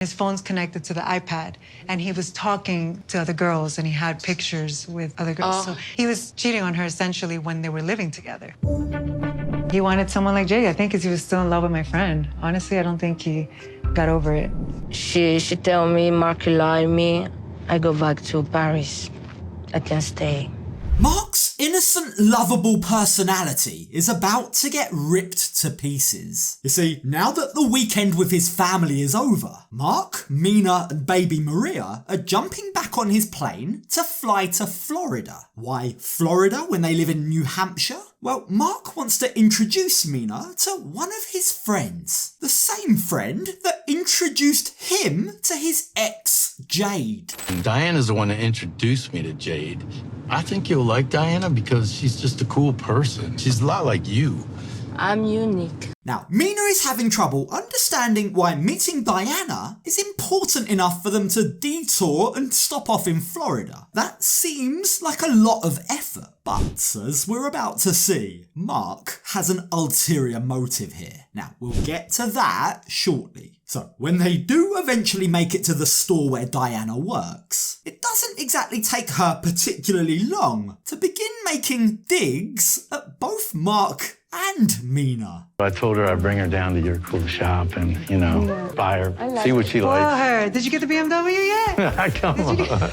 His phone's connected to the iPad, and he was talking to other girls, and he had pictures with other girls. So he was cheating on her essentially when they were living together. He wanted someone like Jay, I think, because he was still in love with my friend. Honestly, I don't think he got over it. She tell me, Mark lied me. I go back to Paris. I can stay. Mark's innocent, lovable personality is about to get ripped to pieces. You see, now that the weekend with his family is over, Mark, Mina and baby Maria are jumping back on his plane to fly to Florida. Why Florida when they live in New Hampshire? Well, Mark wants to introduce Mina to one of his friends. The same friend that introduced him to his ex, Jade. Diana's the one that introduced me to Jade. I think you'll like Diana because she's just a cool person. She's a lot like you. I'm unique. Now, Mina is having trouble understanding why meeting Diana is important enough for them to detour and stop off in Florida. That seems like a lot of effort, but as we're about to see, Mark has an ulterior motive here. Now, we'll get to that shortly. So, when they do eventually make it to the store where Diana works, it doesn't exactly take her particularly long to begin making digs at both Mark and Mina. I told her I'd bring her down to your cool shop and, buy her, see what she likes. Oh, her. Did you get the BMW yet? Come on.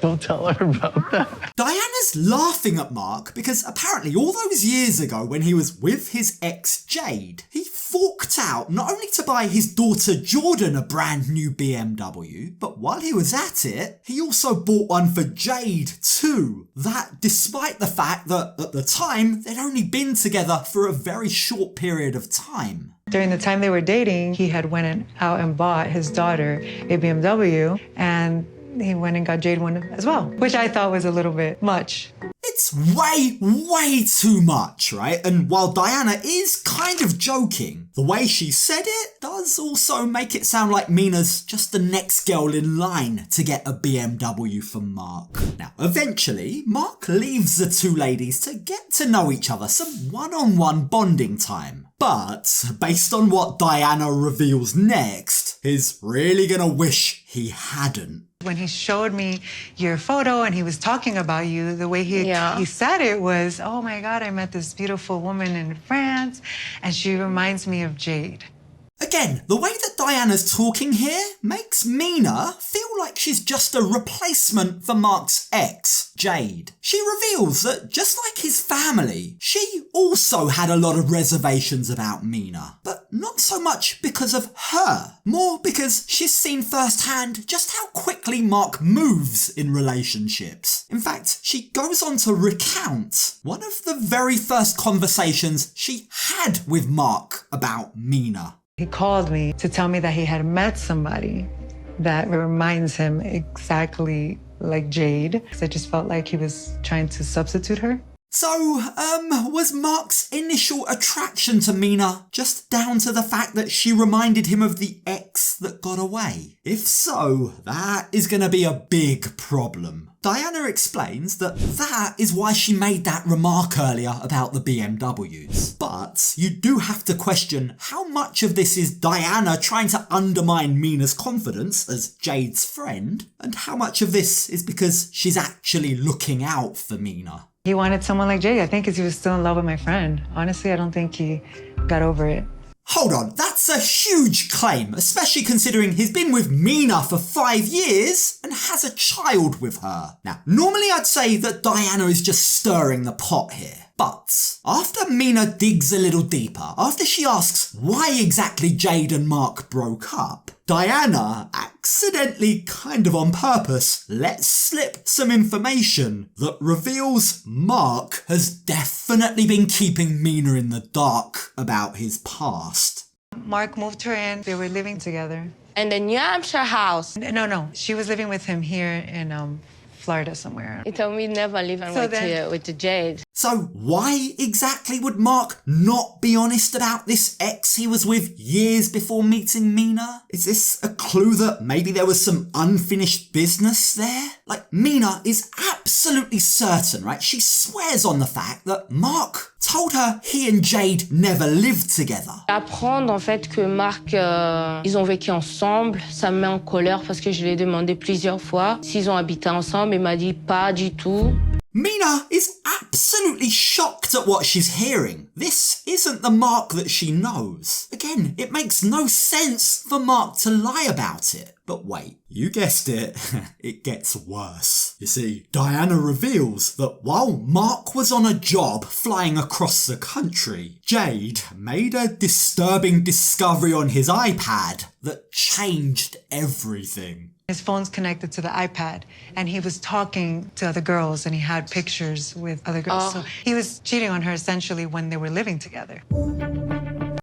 Don't tell her about that. Diana's laughing at Mark because apparently all those years ago when he was with his ex Jade, he forked out not only to buy his daughter Jordan a brand new BMW, but while he was at it, he also bought one for Jade too. That despite the fact that at the time they'd only been together for a very short period of time. During the time they were dating, he had went out and bought his daughter a BMW, and he went and got Jade one as well, which I thought was a little bit much. It's way too much, right? And while Diana is kind of joking, the way she said it does also make it sound like Mina's just the next girl in line to get a BMW from Mark. Now, eventually, Mark leaves the two ladies to get to know each other, some one-on-one bonding time. But, based on what Diana reveals next, he's really gonna wish he hadn't. When he showed me your photo and he was talking about you, the way he said it was, oh my God, I met this beautiful woman in France and she reminds me of Jade. Again, the way that Diana's talking here makes Mina feel like she's just a replacement for Mark's ex, Jade. She reveals that just like his family, she also had a lot of reservations about Mina, but not so much because of her, more because she's seen firsthand just how quickly Mark moves in relationships. In fact, she goes on to recount one of the very first conversations she had with Mark about Mina. He called me to tell me that he had met somebody that reminds him exactly like Jade. I just felt like he was trying to substitute her. So, was Mark's initial attraction to Mina just down to the fact that she reminded him of the ex that got away? If so, that is going to be a big problem. Diana explains that is why she made that remark earlier about the BMWs. But you do have to question how much of this is Diana trying to undermine Mina's confidence as Jade's friend, and how much of this is because she's actually looking out for Mina. He wanted someone like Jay, I think, because he was still in love with my friend. Honestly, I don't think he got over it. Hold on, that's a huge claim, especially considering he's been with Mina for 5 years and has a child with her. Now, normally I'd say that Diana is just stirring the pot here. But after Mina digs a little deeper, after she asks why exactly Jade and Mark broke up, Diana accidentally, kind of on purpose, lets slip some information that reveals Mark has definitely been keeping Mina in the dark about his past. Mark moved her in. They were living together. In the New Hampshire house. No. She was living with him here in Florida somewhere. He told me never leave and with the Jade. So why exactly would Mark not be honest about this ex he was with years before meeting Mina? Is this a clue that maybe there was some unfinished business there? Like, Mina is absolutely absolutely certain, right? She swears on the fact that Mark told her he and Jade never lived together. Apprendre en fait que Marc, ils ont vécu ensemble, ça me met en colère parce que je l'ai demandé plusieurs fois s'ils ont habité ensemble. Il m'a dit pas du tout. Mina is absolutely shocked at what she's hearing. This isn't the Mark that she knows. Again, it makes no sense for Mark to lie about it. But wait, you guessed it, it gets worse. You see, Diana reveals that while Mark was on a job flying across the country, Jade made a disturbing discovery on his iPad that changed everything. His phone's connected to the iPad, and he was talking to other girls, and he had pictures with other girls. So he was cheating on her essentially when they were living together.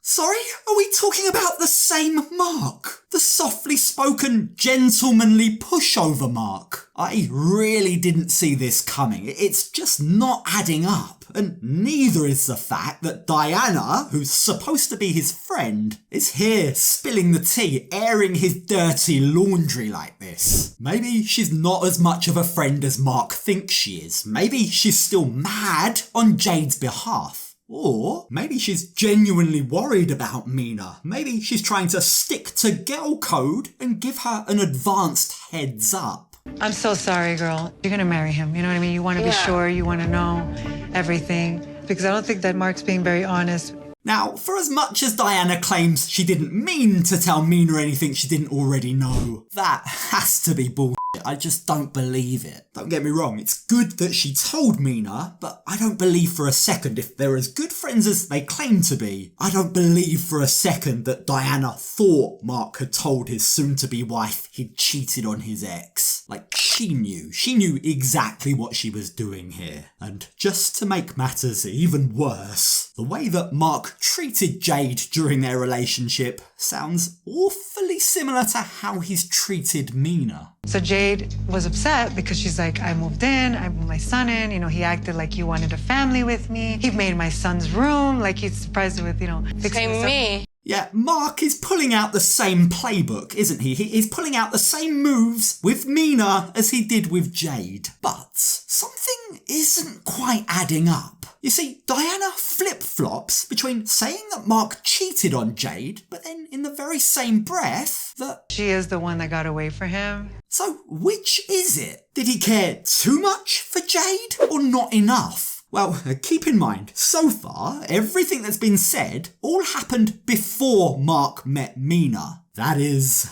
Sorry, are we talking about the same Mark? The softly spoken, gentlemanly pushover Mark? I really didn't see this coming. It's just not adding up. And neither is the fact that Diana, who's supposed to be his friend, is here spilling the tea, airing his dirty laundry like this. Maybe she's not as much of a friend as Mark thinks she is. Maybe she's still mad on Jade's behalf. Or maybe she's genuinely worried about Mina. Maybe she's trying to stick to girl code and give her an advanced heads up. I'm so sorry, girl. You're gonna marry him. You know what I mean? You want to be sure. You want to know everything. Because I don't think that Mark's being very honest. Now, for as much as Diana claims she didn't mean to tell Mina anything she didn't already know, that has to be bullshit. I just don't believe it. Don't get me wrong, it's good that she told Mina, but I don't believe for a second, if they're as good friends as they claim to be, I don't believe for a second that Diana thought Mark had told his soon-to-be wife he'd cheated on his ex. Like, she knew exactly what she was doing here. And just to make matters even worse, the way that Mark treated Jade during their relationship sounds awfully similar to how he's treated Mina. So Jade was upset because she's like, I moved in, I moved my son in, he acted like he wanted a family with me. He made my son's room, like he's surprised with, fixing this up. Me. Yeah, Mark is pulling out the same playbook, isn't he? He's pulling out the same moves with Mina as he did with Jade. But something isn't quite adding up. You see, Diana flip-flops between saying that Mark cheated on Jade, but then in the very same breath that she is the one that got away for him. So which is it? Did he care too much for Jade or not enough? Well, keep in mind, so far, everything that's been said all happened before Mark met Mina. That is,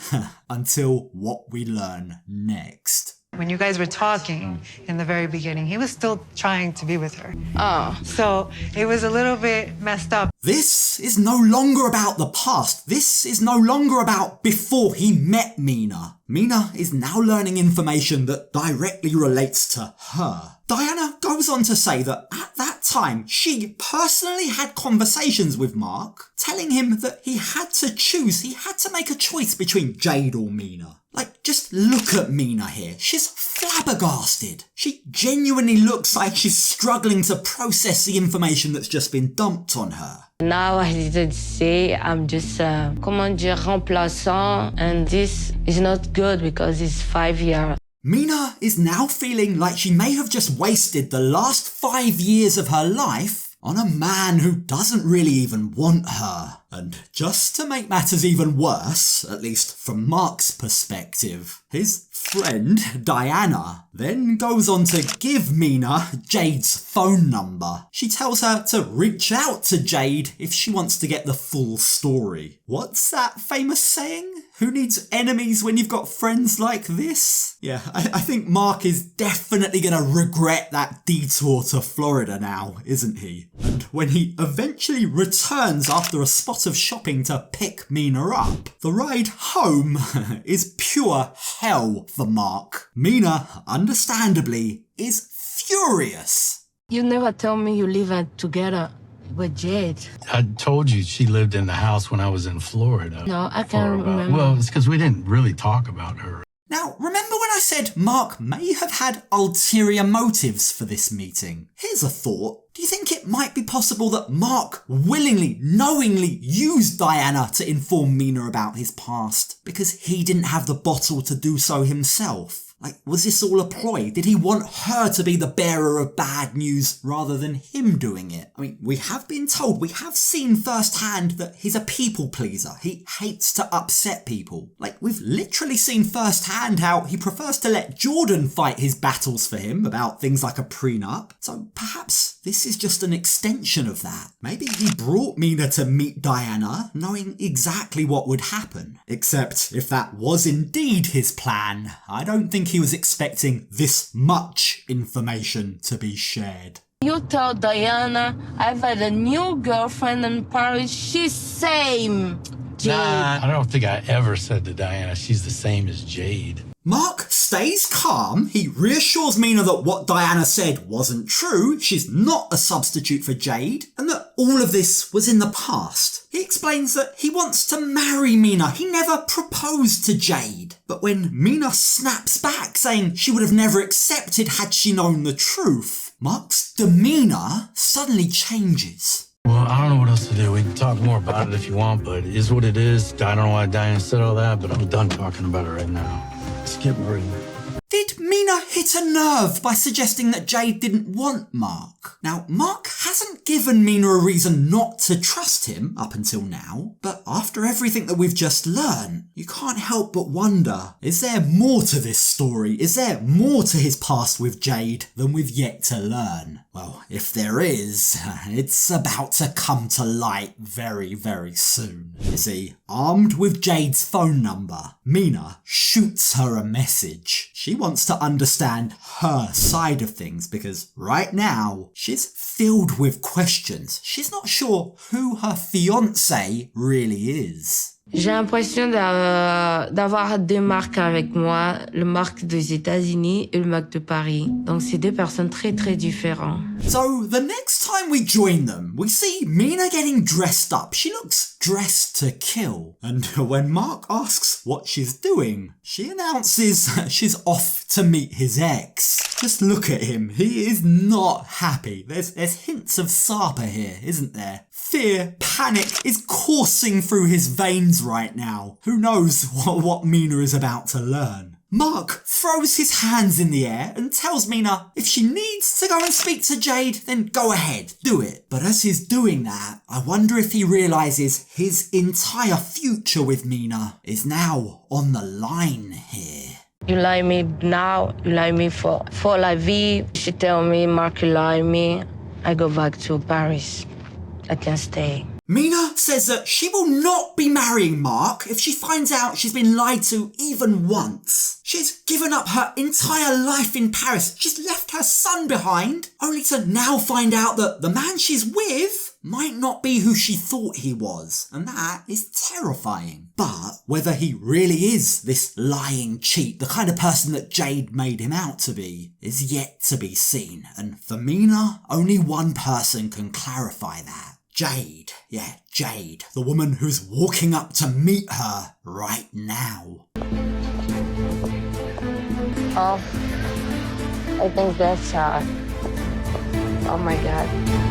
until what we learn next. When you guys were talking in the very beginning, he was still trying to be with her. Oh. So it was a little bit messed up. This is no longer about the past. This is no longer about before he met Mina. Mina is now learning information that directly relates to her. Diana goes on to say that at that time, she personally had conversations with Mark, telling him that he had to choose, he had to make a choice between Jade or Mina. Like, just look at Mina here. She's flabbergasted. She genuinely looks like she's struggling to process the information that's just been dumped on her. Now I didn't say I'm just, remplaçant, and this is not good because it's 5 years. Mina is now feeling like she may have just wasted the last 5 years of her life on a man who doesn't really even want her. And just to make matters even worse, at least from Mark's perspective, his friend, Diana, then goes on to give Mina Jade's phone number. She tells her to reach out to Jade if she wants to get the full story. What's that famous saying? Who needs enemies when you've got friends like this? Yeah, I think Mark is definitely going to regret that detour to Florida now, isn't he? And when he eventually returns after a spot of shopping to pick Mina up, the ride home is pure hell for Mark. Mina, understandably, is furious. You never tell me you live together with Jade. I told you she lived in the house when I was in Florida. No, I can't remember. Well, it's because we didn't really talk about her. Now, remember when I said Mark may have had ulterior motives for this meeting? Here's a thought. Do you think it might be possible that Mark willingly, knowingly used Diana to inform Mina about his past because he didn't have the bottle to do so himself? Like, was this all a ploy? Did he want her to be the bearer of bad news rather than him doing it? I mean, we have been told, we have seen firsthand that he's a people pleaser. He hates to upset people. Like, we've literally seen firsthand how he prefers to let Jordan fight his battles for him about things like a prenup. So perhaps this is just an extension of that. Maybe he brought Mina to meet Diana knowing exactly what would happen. Except if that was indeed his plan, I don't think he was expecting this much information to be shared. You tell Diana I've had a new girlfriend in Paris. She's same. Jade. Nah, I don't think I ever said to Diana she's the same as Jade. Mark stays calm. He reassures Mina that what Diana said wasn't true, she's not a substitute for Jade, and that all of this was in the past. He explains that he wants to marry Mina. He never proposed to Jade. But when Mina snaps back, saying she would have never accepted had she known the truth, Mark's demeanour suddenly changes. Well, I don't know what else to do. We can talk more about it if you want, but it is what it is. I don't know why Diana said all that, but I'm done talking about it right now. Skip worrying. Did Mina hit a nerve by suggesting that Jade didn't want Mark? Now, Mark hasn't given Mina a reason not to trust him up until now, but after everything that we've just learned, you can't help but wonder, is there more to this story? Is there more to his past with Jade than we've yet to learn? Well, if there is, it's about to come to light very, very soon. You see, armed with Jade's phone number, Mina shoots her a message. She wants to understand her side of things because right now she's filled with questions. She's not sure who her fiancé really is. J'ai l'impression d'avoir deux marques avec moi, le marque des États-Unis et le marque de Paris. Donc c'est deux personnes très très différentes. So the next time we join them, we see Mina getting dressed up. She looks dressed to kill. And when Mark asks what she's doing, she announces she's off to meet his ex. Just look at him. He is not happy. There's hints of Sapa here, isn't there? Fear, panic is coursing through his veins right now. Who knows what Mina is about to learn. Mark throws his hands in the air and tells Mina if she needs to go and speak to Jade, then go ahead, do it. But as he's doing that, I wonder if he realises his entire future with Mina is now on the line here. You like me now, you like me for la vie. She tell me, Mark, you like me. I go back to Paris. I can stay. Mina says that she will not be marrying Mark if she finds out she's been lied to even once. She's given up her entire life in Paris. She's left her son behind, only to now find out that the man she's with might not be who she thought he was, and that is terrifying. But whether he really is this lying cheat, the kind of person that Jade made him out to be, is yet to be seen. And for Mina, only one person can clarify that. Jade. Yeah, Jade. The woman who's walking up to meet her right now. Oh, I think that's oh my God.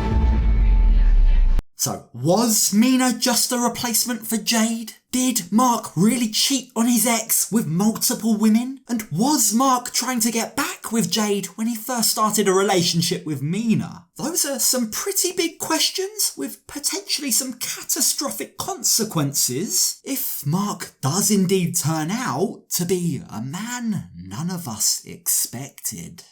So, was Mina just a replacement for Jade? Did Mark really cheat on his ex with multiple women? And was Mark trying to get back with Jade when he first started a relationship with Mina? Those are some pretty big questions with potentially some catastrophic consequences if Mark does indeed turn out to be a man none of us expected.